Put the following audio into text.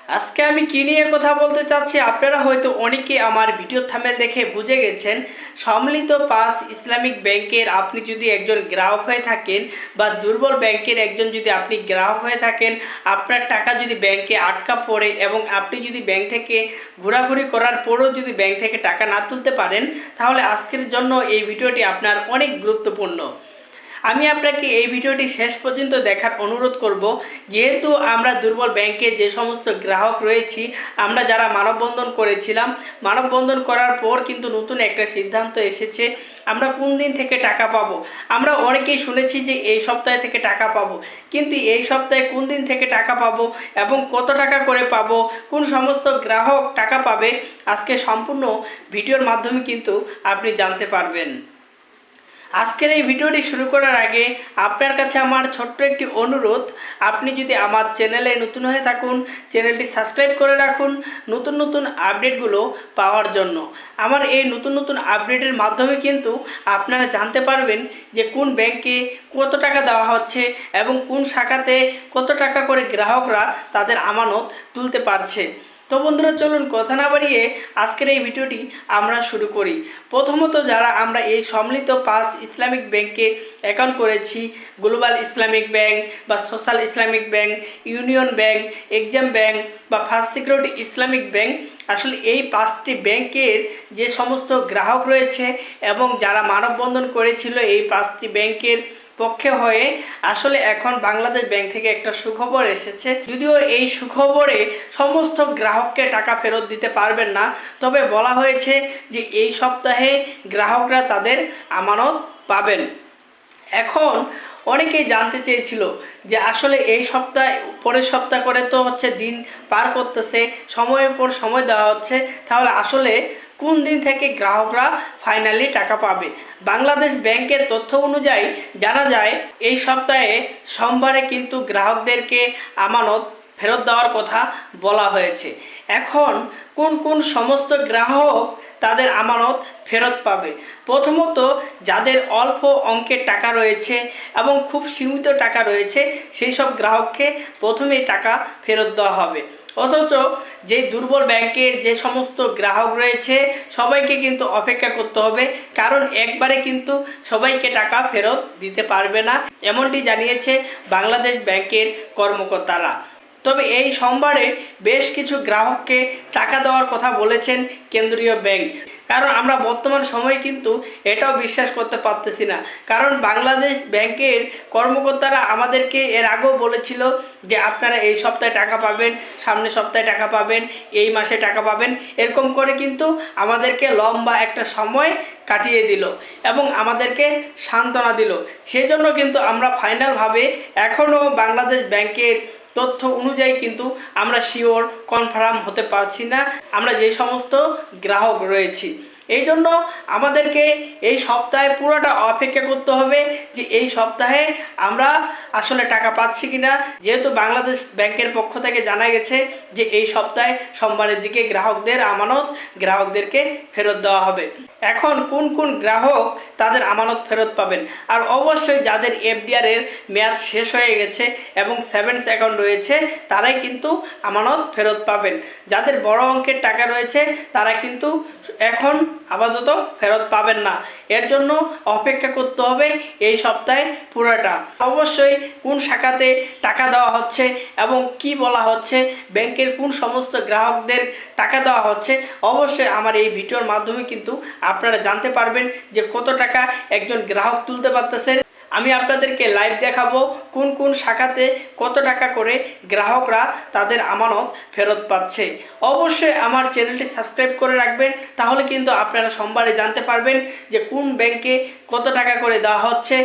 আজকে আমি কি নিয়ে কথা বলতে চাচ্ছি, আপনারা হয়তো অনেকে আমার ভিডিও থাম্বনেল দেখে বুঝে গেছেন। সম্মিলিত পাঁচ ইসলামিক ব্যাংকের আপনি যদি একজন গ্রাহক হয়ে থাকেন বা দুর্বল ব্যাংকের একজন যদি আপনি গ্রাহক হয়ে থাকেন, আপনার টাকা যদি ব্যাংকে আটকা পড়ে এবং আপনি যদি ব্যাংক থেকে ঘোরাঘুরি করার পরেও যদি ব্যাংক থেকে টাকা না তুলতে পারেন, তাহলে আজকের জন্য এই ভিডিওটি আপনার অনেক গুরুত্বপূর্ণ। আমি আপনাকে এই ভিডিওটি শেষ পর্যন্ত দেখার অনুরোধ করব। যেহেতু আমরা দুর্বল ব্যাংকে যে সমস্ত গ্রাহক রয়েছি, আমরা যারা মানববন্ধন করেছিলাম, মানববন্ধন করার পর কিন্তু নতুন একটা সিদ্ধান্ত এসেছে আমরা কোন দিন থেকে টাকা পাবো। আমরা অনেকেই শুনেছি যে এই সপ্তাহে থেকে টাকা পাবো, কিন্তু এই সপ্তাহে কোন দিন থেকে টাকা পাবো এবং কত টাকা করে পাবো, কোন সমস্ত গ্রাহক টাকা পাবে, আজকে সম্পূর্ণ ভিডিওর মাধ্যমে কিন্তু আপনি জানতে পারবেন। আজকের এই ভিডিওটি শুরু করার আগে আপনার কাছে আমার ছোট্ট একটি অনুরোধ, আপনি যদি আমার চ্যানেলে নতুন হয়ে থাকুন, চ্যানেলটি সাবস্ক্রাইব করে রাখুন নতুন নতুন আপডেটগুলো পাওয়ার জন্য। আমার এই নতুন নতুন আপডেটের মাধ্যমে কিন্তু আপনারা জানতে পারবেন যে কোন ব্যাংকে কত টাকা দেওয়া হচ্ছে এবং কোন শাখাতে কত টাকা করে গ্রাহকরা তাদের আমানত তুলতে পারছে। তো বন্ধুরা, চলুন কথা না বাড়িয়ে আজকের এই ভিডিওটি আমরা শুরু করি। প্রথমত, যারা আমরা এই সম্মিলিত পাঁচ ইসলামিক ব্যাংকে অ্যাকাউন্ট করেছি, গ্লোবাল ইসলামিক ব্যাংক বা social Islamic bank, union bank, exam bank বা ফার্স্ট সিকিউরিটি ইসলামিক ব্যাংক, আসলে এই পাঁচটি ব্যাংকের যে সমস্ত গ্রাহক রয়েছে এবং যারা মানববন্ধন করেছিল এই পাঁচটি ব্যাংকের পক্ষে হয়ে, আসলে এখন বাংলাদেশ ব্যাংক থেকে একটা সুখবর এসেছে। যদিও এই সুখবরে সমস্ত গ্রাহককে টাকা ফেরত দিতে পারবেন না, তবে বলা হয়েছে যে এই সপ্তাহে গ্রাহকরা তাদের আমানত পাবেন। এখন অনেকেই জানতে চেয়েছিল যে আসলে এই সপ্তাহ পরের সপ্তাহ করে তো হচ্ছে দিন পার করতেছে, সময়ের পর সময় দেওয়া হচ্ছে, তাহলে আসলে কোন দিন থেকে গ্রাহকরা ফাইনালি টাকা পাবে। বাংলাদেশ ব্যাংকের তথ্য অনুযায়ী জানা যায় এই সপ্তাহে সোমবারে কিন্তু গ্রাহকদেরকে আমানত ফেরত দেওয়ার কথা বলা হয়েছে। এখন কোন কোন সমস্ত গ্রাহক তাদের আমানত ফেরত পাবে? প্রথমত, যাদের অল্প অঙ্কের টাকা রয়েছে এবং খুব সীমিত টাকা রয়েছে, সেই সব গ্রাহককে প্রথমেই টাকা ফেরত দেওয়া হবে। অথচ যে দুর্বল ব্যাংকের যে সমস্ত গ্রাহক রয়েছে সবাইকে কিন্তু অপেক্ষা করতে হবে, কারণ একবারে কিন্তু সবাইকে টাকা ফেরত দিতে পারবে না, এমনটি জানিয়েছে বাংলাদেশ ব্যাংকের কর্মকর্তারা। তবে এই সোমবারে বেশ কিছু গ্রাহককে টাকা দেওয়ার কথা বলেছেন কেন্দ্রীয় ব্যাংক। কারণ আমরা বর্তমান সময়ে কিন্তু এটাও বিশ্বাস করতে পারতেছি না, কারণ বাংলাদেশ ব্যাংকের কর্মকর্তারা আমাদেরকে এর আগেও বলেছিল যে আপনারা এই সপ্তাহে টাকা পাবেন, সামনের সপ্তাহে টাকা পাবেন, এই মাসে টাকা পাবেন, এরকম করে কিন্তু আমাদেরকে লম্বা একটা সময় কাটিয়ে দিল এবং আমাদেরকে সান্ত্বনা দিল। সেজন্য কিন্তু আমরা ফাইনালভাবে এখনও বাংলাদেশ ব্যাংকের তথ্য অনুযায়ী কিন্তু আমরা শিওর কনফার্ম হতে পারছি না আমরা যে সমস্ত গ্রাহক রয়েছি। এই জন্য আমাদেরকে এই সপ্তাহে পুরোটা অপেক্ষা করতে হবে যে এই সপ্তাহে আমরা আসলে টাকা পাচ্ছি কিনা। যেহেতু বাংলাদেশ ব্যাংকের পক্ষ থেকে জানা গেছে যে এই সপ্তাহে সোমবারের দিকে গ্রাহকদের আমানত গ্রাহকদেরকে ফেরত দেওয়া হবে। এখন কোন কোন গ্রাহক তাদের আমানত ফেরত পাবেন? আর অবশ্যই যাদের এফডিআর এর মেয়াদ শেষ হয়ে গেছে এবং সেভিংস অ্যাকাউন্ট রয়েছে তারাই কিন্তু আমানত ফেরত পাবেন। যাদের বড় অঙ্কের টাকা রয়েছে তারা কিন্তু এখন আপাতত ফেরত পাবেন না, এর জন্য অপেক্ষা করতে হবে এই সপ্তাহে পুরোটা। অবশ্যই কোন শাখাতে টাকা দেওয়া হচ্ছে এবং কি বলা হচ্ছে, ব্যাংকের কোন সমস্ত গ্রাহকদের টাকা দেওয়া হচ্ছে, অবশ্যই আমার এই ভিডিওর মাধ্যমে কিন্তু আপনারা জানতে পারবেন যে কত টাকা একজন গ্রাহক তুলতে পারতেছে। আমি আপনাদেরকে লাইভ দেখাবো কোন কোন শাখাতে কত টাকা করে গ্রাহকরা তাদের আমানত ফেরত পাচ্ছে। অবশ্যই আমার চ্যানেলটি সাবস্ক্রাইব করে রাখবেন, তাহলে কিন্তু আপনারা সোমবারে জানতে পারবেন যে কোন ব্যাংকে কত টাকা করে দেওয়া হচ্ছে।